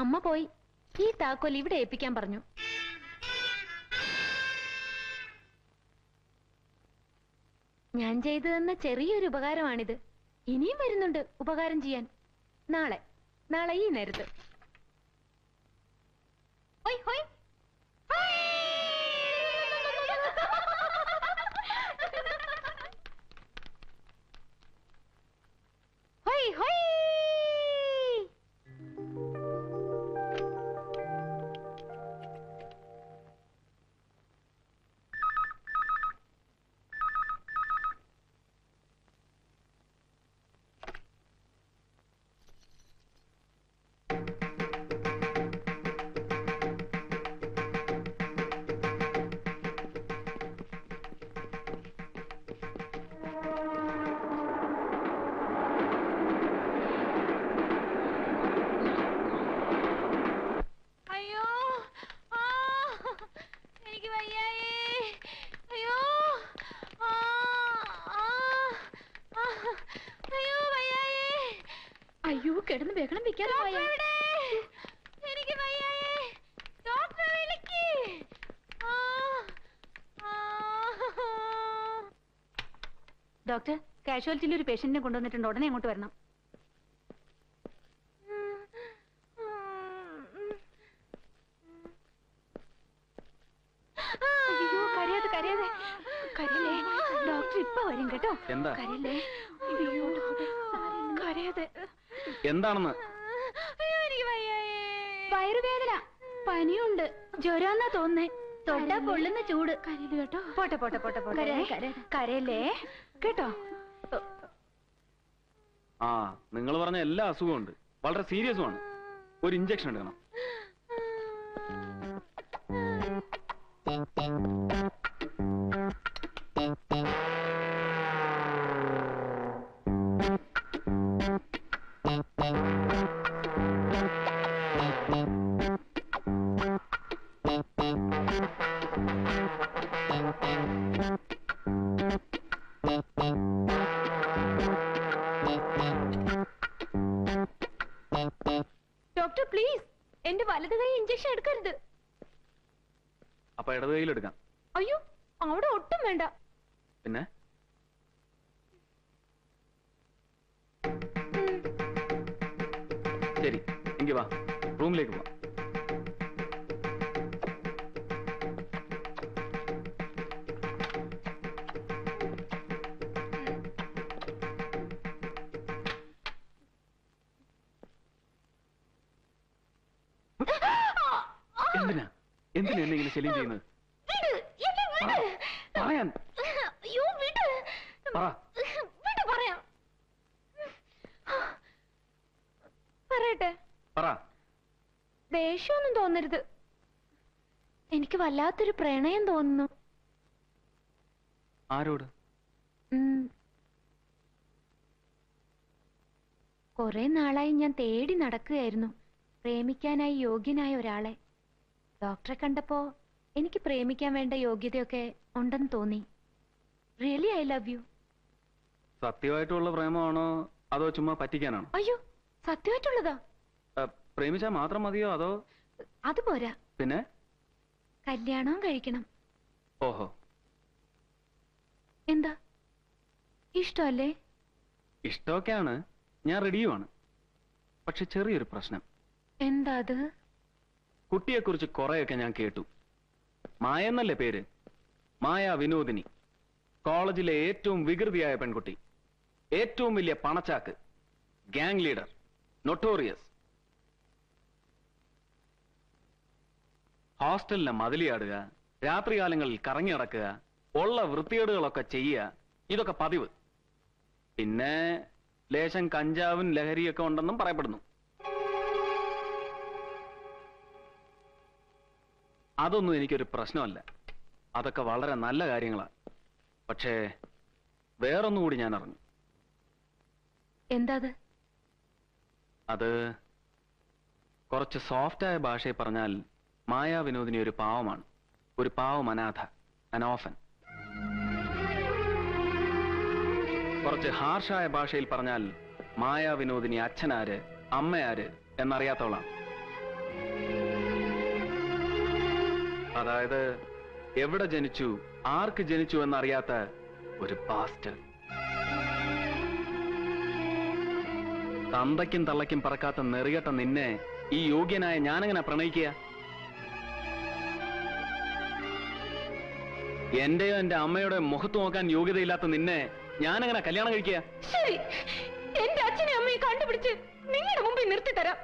അമ്മ പോയി. ഈ താക്കോൽ ഇവിടെ ഏൽപ്പിക്കാൻ പറഞ്ഞു. ഞാൻ ചെയ്തു തന്ന ചെറിയൊരു ഉപകാരമാണിത്. ഇനിയും വരുന്നുണ്ട് ഉപകാരം ചെയ്യാൻ. നാളെ ഈ നേരത്ത്. ഹോയ് ഹോയ് ഹോയ് ഹോയ്. അയ്യോ, കിടന്ന് ബഹളം വെക്കാതെ പോയാ. എനിക്ക് വയ്യായേ, ഡോക്ടറെ വിളിക്ക്. ഡോക്ടർ, കാഷ്വാലിറ്റിയിൽ ഒരു പേഷ്യന്റിനെ കൊണ്ടുവന്നിട്ടുണ്ട്. ഉടനെ അങ്ങോട്ട് വരണം. അയ്യോ, കരയാതെ കരയാതെ കരയല്ലേ. ഡോക്ടർ ഇപ്പൊ വരും കേട്ടോ. കരയല്ലേ. കരയാതെ. എന്താണെന്ന്? എനിക്ക് വയറുവേദന, പനിയുണ്ട്, ജ്വരാന്നാ തോന്നേ. തൊട്ടാ പൊള്ളുന്ന ചൂട്. കരയില് കേട്ടോ. പോട്ടെ പോട്ടെ പോട്ടെ പോട്ടെ. കരയല്ലേ കേട്ടോ. ആ, നിങ്ങൾ പറഞ്ഞ എല്ലാ അസുഖവും ഉണ്ട്. വളരെ സീരിയസുമാണ്. ഒരു ഇഞ്ചക്ഷൻ എടുക്കണം. ഡോക്ടർ പ്ലീസ്, എന്റെ വലത് കൈ ഇഞ്ചക്ഷൻ എടുക്കരുത്. അപ്പൊ ഇടത് കൈയിലെടുക്കാം. അയ്യോ, അവിടെ ഒട്ടും വേണ്ട. പിന്നെ ശരി, എങ്കിൽ വാ, റൂമിലേക്ക് പോവാം. എന്തിനാ എന്നെ ഇങ്ങനെ ശല്യം ചെയ്യുന്നത്? പറയാൻ പറയാം. പറയട്ടെ. ദേഷ്യമൊന്നും തോന്നരുത്. എനിക്ക് വല്ലാത്തൊരു പ്രണയം തോന്നുന്നു. ആരോട്? കുറെ നാളായി ഞാൻ തേടി നടക്കുകയായിരുന്നു പ്രേമിക്കാനായി യോഗ്യനായ ഒരാളെ. ഡോക്ടറെ കണ്ടപ്പോ എനിക്ക് പ്രേമിക്കാൻ വേണ്ട യോഗ്യതയൊക്കെ ഉണ്ടെന്ന് തോന്നി. Really I love you. സത്യമായിട്ടുള്ള പ്രേമമാണോ അതോ ചുമ്മാ പറ്റിക്കാനാണോ? അയ്യോ, സത്യമായിട്ടുള്ളതാ. പ്രേമിച്ചാ മാത്രം മതിയോ അതോ? അത് പോരാ. പിന്നെ കല്യാണവും കഴിക്കണം. ഓഹോ, എന്താ ഇഷ്ടമല്ലേ? ഇഷ്ടമൊക്കെയാണ്, ഞാൻ റെഡിയുമാണ്. പക്ഷെ ചെറിയൊരു പ്രശ്നം. എന്താ അത്? കുട്ടിയെക്കുറിച്ച് കുറെയൊക്കെ ഞാൻ കേട്ടു. മായ എന്നല്ലേ പേര്? മായ വിനോദിനി. കോളേജിലെ ഏറ്റവും വികൃതിയായ പെൺകുട്ടി, ഏറ്റവും വലിയ പണച്ചാക്ക്, ഗ്യാങ് ലീഡർ, നൊട്ടോറിയസ്. ഹോസ്റ്റലിനെ മതിലിയാടുക, രാത്രികാലങ്ങളിൽ കറങ്ങി നടക്കുക, ഉള്ള വൃത്തികേടുകളൊക്കെ ചെയ്യുക, ഇതൊക്കെ പതിവ്. പിന്നെ ലേശം കഞ്ചാവും ലഹരിയൊക്കെ ഉണ്ടെന്നും പറയപ്പെടുന്നു. അതൊന്നും എനിക്കൊരു പ്രശ്നമല്ല. അതൊക്കെ വളരെ നല്ല കാര്യങ്ങളാണ്. പക്ഷേ വേറൊന്നുകൂടി ഞാൻ അറിഞ്ഞു. എന്താ അത്? കുറച്ച് സോഫ്റ്റായ ഭാഷയിൽ പറഞ്ഞാൽ മായാ വിനോദിനി ഒരു പാവമാണ്. ഒരു പാവം അനാഥ, അനോഫൻ. കുറച്ച് ഹാർഷായ ഭാഷയിൽ പറഞ്ഞാൽ മായാ വിനോദിനി അച്ഛനാര് അമ്മയാര് എന്നറിയാത്തവളാണ്. അതായത് എവിടെ ജനിച്ചു, ആർക്ക് ജനിച്ചു എന്നറിയാത്ത ഒരു പാസ്റ്റർ. തന്തയ്ക്കും തള്ളയ്ക്കും പറക്കാത്ത നെറികെട്ട നിന്നെ ഈ യോഗ്യനായ ഞാനെങ്ങനെ പ്രണയിക്കുക? എന്റെയോ എന്റെ അമ്മയുടെ മുഖത്ത് നോക്കാൻ യോഗ്യതയില്ലാത്ത നിന്നെ ഞാനെങ്ങനെ കല്യാണം കഴിക്കുക? ശരി, എന്റെ അച്ഛനെ അമ്മയെ കണ്ടുപിടിച്ച് നിങ്ങളുടെ മുമ്പിൽ നിർത്തി തരാം.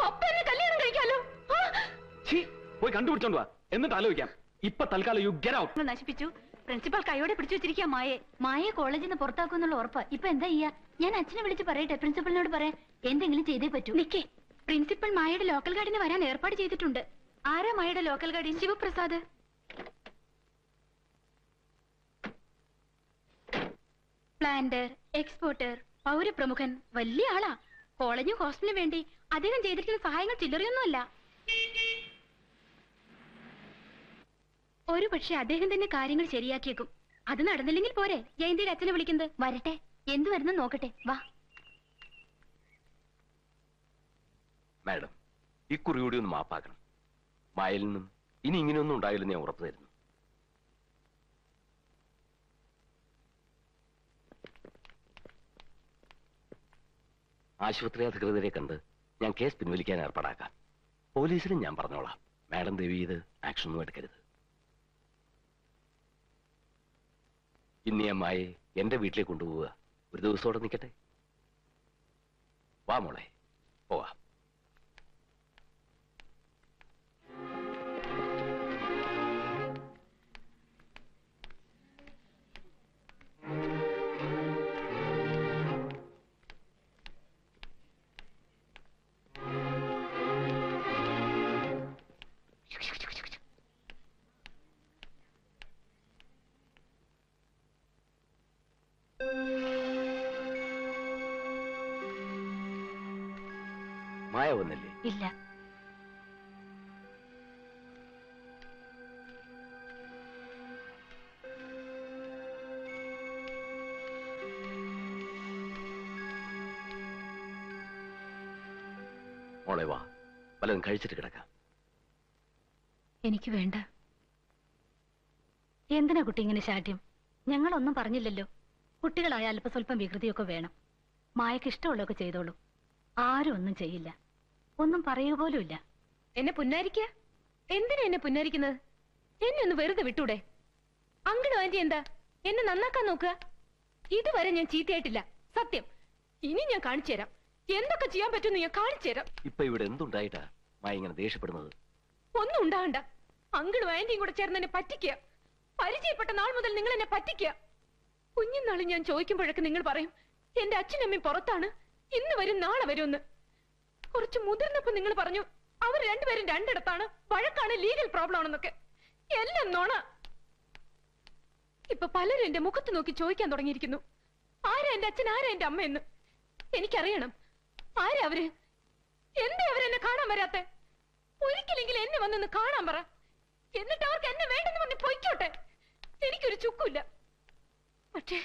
അപ്പൊ എന്നെ കല്യാണം കഴിക്കാലോ. പോയി കണ്ടുപിടിച്ചോണ്ട് വാ, എന്നിട്ട് ആലോചിക്കാം. ഇപ്പൊ തൽക്കാലം യു ഗെറ്റ് ഔട്ട്. നശിപ്പിച്ചു. പ്രിൻസിപ്പൽ കൈയോടെ പിടിച്ചു വെച്ചിരിക്കുക മായെ കോളേജിൽ നിന്ന് പുറത്താക്കുന്നുള്ള ഉറപ്പ്. ഇപ്പൊ എന്താ ചെയ്യാ? ഞാൻ അച്ഛനെ വിളിച്ച് പറയട്ടെ, പ്രിൻസിപ്പലിനോട് പറയാൻ. എന്തെങ്കിലും ചെയ്തേ പറ്റൂ. നിക്കേ, പ്രിൻസിപ്പൽ മായയുടെ ലോക്കൽ ഗാർഡിന് വരാൻ ഏർപ്പാട് ചെയ്തിട്ടുണ്ട്. ആരാ മായയുടെ local guardian? Sivaprasad. Planter, exporter, പൗരപ്രമുഖൻ, വലിയ ആളാ. കോളേജും ഹോസ്റ്റലിനും വേണ്ടി അദ്ദേഹം ചെയ്തിരിക്കുന്ന സഹായങ്ങൾ ചില്ലറയൊന്നുമല്ല. ഒരു പക്ഷെ അദ്ദേഹം തന്നെ കാര്യങ്ങൾ ശരിയാക്കിയേക്കും. അത് നടന്നില്ലെങ്കിൽ പോരെ ജയന്തിയുടെ അച്ഛനെ വിളിക്കുന്നത്? വരട്ടെ, എന്തു വരുന്ന നോക്കട്ടെ. വാ. മാഡം, ഇക്കുറി കൂടി ഒന്ന് മാപ്പാക്കണം. മായയിൽ നിന്നും ഇനി ഇങ്ങനെയൊന്നും ഉണ്ടായില്ലെന്ന് ഞാൻ ഉറപ്പു തരുന്നു. ആശുപത്രി അധികൃതരെ കണ്ട് ഞാൻ കേസ് പിൻവലിക്കാൻ ഏർപ്പാടാക്കാം. പോലീസിനും ഞാൻ പറഞ്ഞോളാം. മാഡം ദേവി ഇത് ആക്ഷനൊന്നും എടുക്കരുത്. ഇന്ന് ഞാൻ മായെ എന്റെ വീട്ടിലേക്ക് കൊണ്ടുപോവുക. ഒരു ദിവസത്തോടെ നിൽക്കട്ടെ. വാ മോളെ, പോവാം. മായ വന്നില്ലേ? ഇല്ല. മോളെ വാ, വല്ലതും കഴിച്ചിട്ട് കിടക്കാം. എനിക്ക് വേണ്ട. എന്തിനാ കുട്ടി ഇങ്ങനെ ശാഠ്യം? ഞങ്ങളൊന്നും പറഞ്ഞില്ലല്ലോ. കുട്ടികളായ അല്പ സ്വല്പം വികൃതിയൊക്കെ വേണം. മായക്ക് ഇഷ്ടമുള്ളതൊക്കെ ചെയ്തോളൂ. ആരും ഒന്നും ചെയ്യില്ല. ഒന്നും പറയുക പോലും ഇല്ല. എന്നെ പുന്നാരിക്ക? എന്തിനാ എന്നെ പുന്നാരിക്കുന്നത്? എന്നെ ഒന്ന് വെറുതെ വിട്ടൂടെ? അങ്കിളും ആന്റി എന്താ എന്നെ നന്നാക്കാൻ നോക്കുക? ഇതുവരെ ഞാൻ ചീത്തയായിട്ടില്ല, സത്യം. ഇനി ഞാൻ കാണിച്ചു തരാം എന്തൊക്കെ ചെയ്യാൻ പറ്റുമെന്ന്. ഞാൻ കാണിച്ചു തരാം. ഇപ്പൊ ഇവിടെ എന്തുണ്ടായിട്ടാ മായ ഇങ്ങനെ ദേഷ്യപ്പെടുന്നത്? ഒന്നും ഉണ്ടാകണ്ട. അങ്കിളും ആന്റിയും കൂടെ ചേർന്ന് എന്നെ പറ്റിക്കുക. പരിചയപ്പെട്ട നാൾ മുതൽ നിങ്ങൾ എന്നെ പറ്റിക്കുക. കുഞ്ഞുനാള് ഞാൻ ചോദിക്കുമ്പോഴൊക്കെ നിങ്ങൾ പറയും എന്റെ അച്ഛനമ്മയും പുറത്താണ്, ഇന്ന് വരും നാളെ വരുമെന്ന്. കുറച്ച് മുതിർന്നപ്പോ നിങ്ങൾ പറഞ്ഞു അവർ രണ്ടുപേരും രണ്ടിടത്താണ്, വഴക്കാണ്, ലീഗൽ പ്രോബ്ലം ആണെന്നൊക്കെ. എല്ലാം നോണ. ഇപ്പൊ പലരും എന്റെ മുഖത്ത് നോക്കി ചോദിക്കാൻ തുടങ്ങിയിരിക്കുന്നു, ആരാ എന്റെ അച്ഛൻ, ആരാ എന്റെ അമ്മ എന്ന്. എനിക്കറിയണം ആരാ അവര്. എന്താ അവരെന്നെ കാണാൻ വരാത്തെ? ഒരിക്കലെങ്കിലും എന്നെ വന്നൊന്ന് കാണാൻ പറ. എന്നിട്ട് അവർക്ക് എന്നെ വേണ്ടെന്ന് പറഞ്ഞ് പൊയ്ക്കോട്ടെ. എനിക്കൊരു ചുക്കില്ല. പക്ഷേ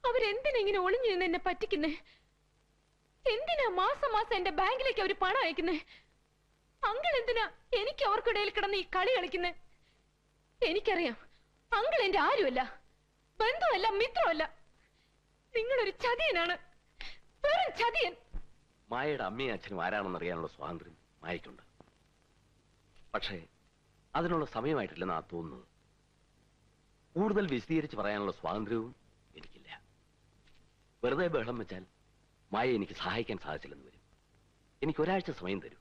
അവരെന്തിനാ ഇങ്ങനെ ഒളിഞ്ഞു നിന്ന് എന്നെ പറ്റിക്കുന്നേ? എന്തിനാ മാസം മാസം എന്റെ ബാങ്കിലേക്ക് അവര് പണം അയക്കുന്നേ? അങ്കിൾ എന്തിനാ എനിക്ക് അവർക്കിടയിൽ കിടന്ന് ഈ കളി കളിക്കുന്നേ? എനിക്കറിയാം അങ്കിൾ എന്റെ ആരുമല്ല, ബന്ധുവല്ല, മിത്രമല്ല. നിങ്ങളൊരു ചതിയനാണ്, വെറും ചതിയൻ. മായയുടെ അമ്മയും അച്ഛനും ആരാണെന്ന് അറിയാനുള്ള സ്വാതന്ത്ര്യം മായയ്ക്കുണ്ട്. പക്ഷേ അതിനുള്ള സമയമായിട്ടില്ലെന്നാ തോന്നുന്നത്. കൂടുതൽ വിശദീകരിച്ച് പറയാനുള്ള സ്വാതന്ത്ര്യവും എനിക്കില്ല. വെറുതെ ബഹളം വെച്ചാൽ മായ എനിക്ക് സഹായിക്കാൻ സാധിച്ചില്ലെന്ന് വരും. എനിക്ക് ഒരാഴ്ച സമയം തരൂ,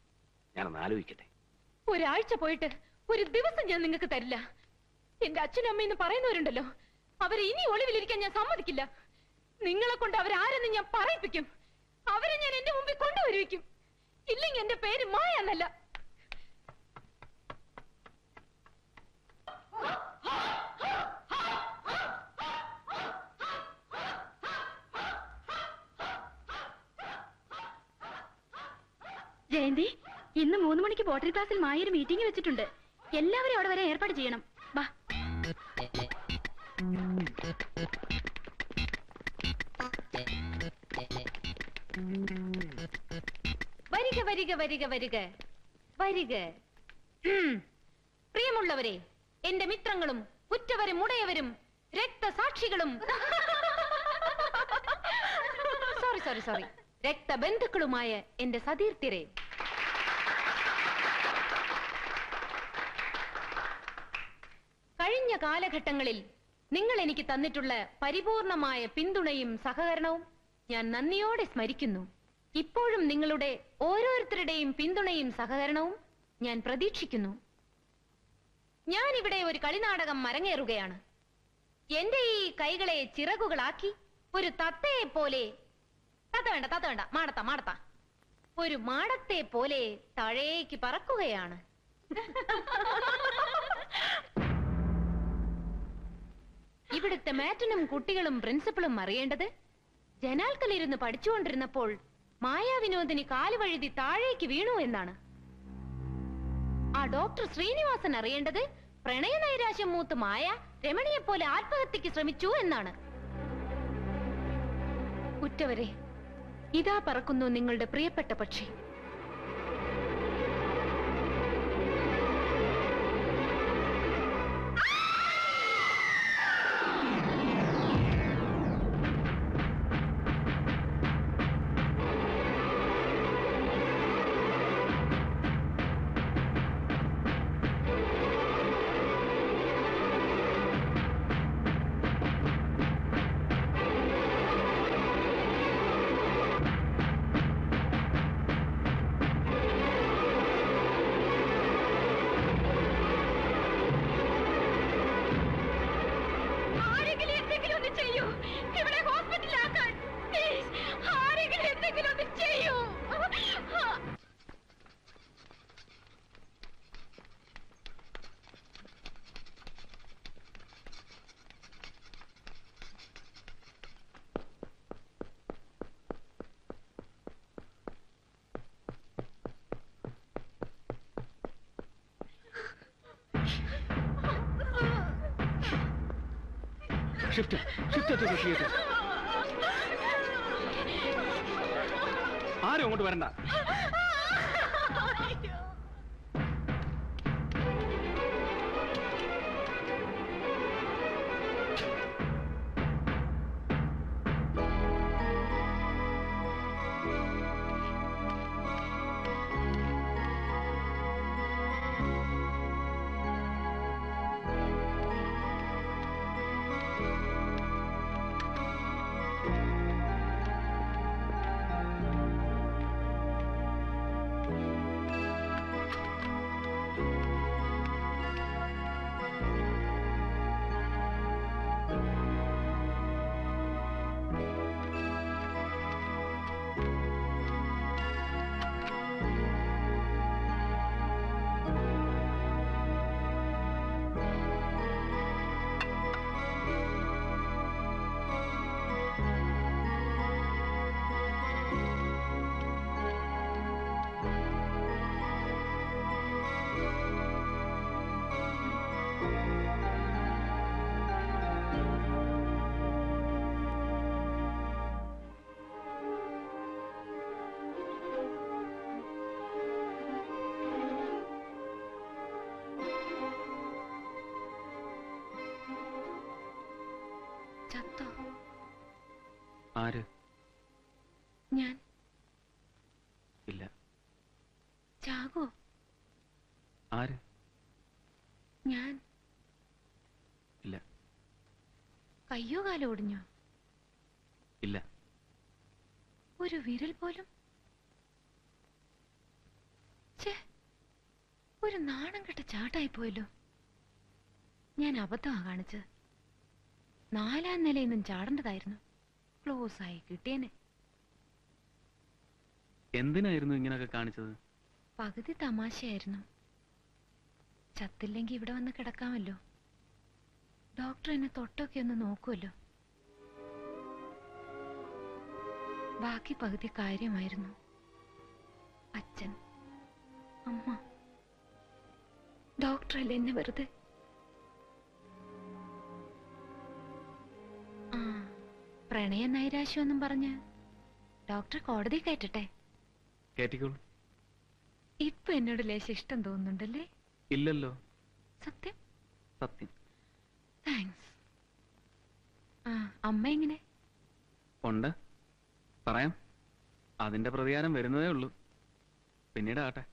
ഞാനൊന്ന് ആലോചിക്കട്ടെ. ഒരാഴ്ച പോയിട്ട് ഒരു ദിവസം ഞാൻ നിങ്ങൾക്ക് തരില്ല. എന്റെ അച്ഛനും അമ്മയെന്ന് പറയുന്നവരുണ്ടല്ലോ, അവരെ ഇനി ഒളിവിലിരിക്കാൻ ഞാൻ സമ്മതിക്കില്ല. നിങ്ങളെ കൊണ്ട് അവരാരെന്ന് ഞാൻ പറയിപ്പിക്കും. അവരെ ഞാൻ എന്റെ മുമ്പിൽ കൊണ്ടുവരുവിക്കും. ഇല്ലെങ്കിൽ എന്റെ പേര് മായ എന്നല്ല. ജയന്തി, ഇന്ന് 3 മണിക്ക് പോട്ടറി ക്ലാസ്സിൽ മായൊരു മീറ്റിംഗ് വെച്ചിട്ടുണ്ട്. എല്ലാവരും അവിടെ വരെ ഏർപ്പാട് ചെയ്യണം. വാ. വരിക വരിക വരിക വരിക. വരിക. പ്രിയമുള്ളവരെ, എന്റെ മിത്രങ്ങളും ഉറ്റവരും ഉടയവരും രക്തസാക്ഷികളും സോറി രക്തബന്ധുക്കളുമായ എന്റെ സതീർത്ഥ്യരെ, കഴിഞ്ഞ കാലഘട്ടങ്ങളിൽ നിങ്ങൾ എനിക്ക് തന്നിട്ടുള്ള പരിപൂർണമായ പിന്തുണയും സഹകരണവും ഞാൻ നന്ദിയോടെ സ്മരിക്കുന്നു. ഇപ്പോഴും നിങ്ങളുടെ ഓരോരുത്തരുടെയും പിന്തുണയും സഹകരണവും ഞാൻ പ്രതീക്ഷിക്കുന്നു. ഞാൻ ഇവിടെ ഒരു കളിനാടകം അരങ്ങേറുകയാണ്. എന്റെ ഈ കൈകളെ ചിറകുകളാക്കി ഒരു തത്തയെ പോലെ, തത്ത വേണ്ട, മാടത്ത, ഒരു മാടത്തെ പോലെ താഴേക്ക് പറക്കുകയാണ്. ഇവിടുത്തെ മാറ്റനും കുട്ടികളും പ്രിൻസിപ്പളും അറിയേണ്ടത്, ജനാൽക്കലിരുന്ന് പഠിച്ചുകൊണ്ടിരുന്നപ്പോൾ മായാവിനോദിനി കാലുവഴുതി താഴേക്ക് വീണു എന്നാണ്. ആ ഡോക്ടർ ശ്രീനിവാസൻ അറിയേണ്ടത്, പ്രണയനൈരാശ്യം മൂത്ത് മായ രമണിയെപ്പോലെ ആത്മഹത്യക്ക് ശ്രമിച്ചു എന്നാണ്. ഉറ്റവരെ, ഇതാ പറക്കുന്നു നിങ്ങളുടെ പ്രിയപ്പെട്ട പക്ഷി. Shift to the theater. ആരും അങ്ങോട്ട് വരണ്ട. ചത്തോ? ആര്? ഞാൻ. ഇല്ല. ചാകോ? ആര്? ഞാൻ. ഇല്ല. കയ്യോ കാലോ ഒടിഞ്ഞോ? ഇല്ല. ഒരു വിരൽ പോലും? ഛേ, ഒരു നാണം കെട്ട ചാട്ടായി പോയല്ലോ. ഞാൻ അബദ്ധമാ കാണിച്ചത്. 4ാം നിലയിൽ നിന്നും ചാടേണ്ടതായിരുന്നു. ക്ലോസ് ആയി കിട്ടിയേനെ. എന്തിനായിരുന്നു ഇങ്ങനൊക്കെ കാണിച്ചത്? പകുതി തമാശയായിരുന്നു. ചത്തില്ലെങ്കിൽ ഇവിടെ വന്ന് കിടക്കാമല്ലോ. ഡോക്ടർ എന്നെ തൊട്ടൊക്കെ ഒന്ന് നോക്കുമല്ലോ. ബാക്കി പകുതി കാര്യമായിരുന്നു. അച്ഛൻ, അമ്മ, ഡോക്ടറല്ലേ എന്നെ വെറുതെ. പ്രണയ നൈരാശ്യമൊന്നും പറഞ്ഞ് ഡോക്ടർ കോടതി കയറ്റട്ടെ. കേറ്റിക്കോളൂ. ഇപ്പൊ എന്നോട് ലേശം ഇഷ്ടം തോന്നുന്നുണ്ടല്ലേ? ഇല്ലല്ലോ. സത്യം? സത്യം. താങ്ക്സ്. ആ, അമ്മ എങ്ങനെ? ഉണ്ട്, പറയാം. അതിന്റെ പ്രതികാരം വരുന്നതേ ഉള്ളൂ. പിന്നീട് ആട്ടെ.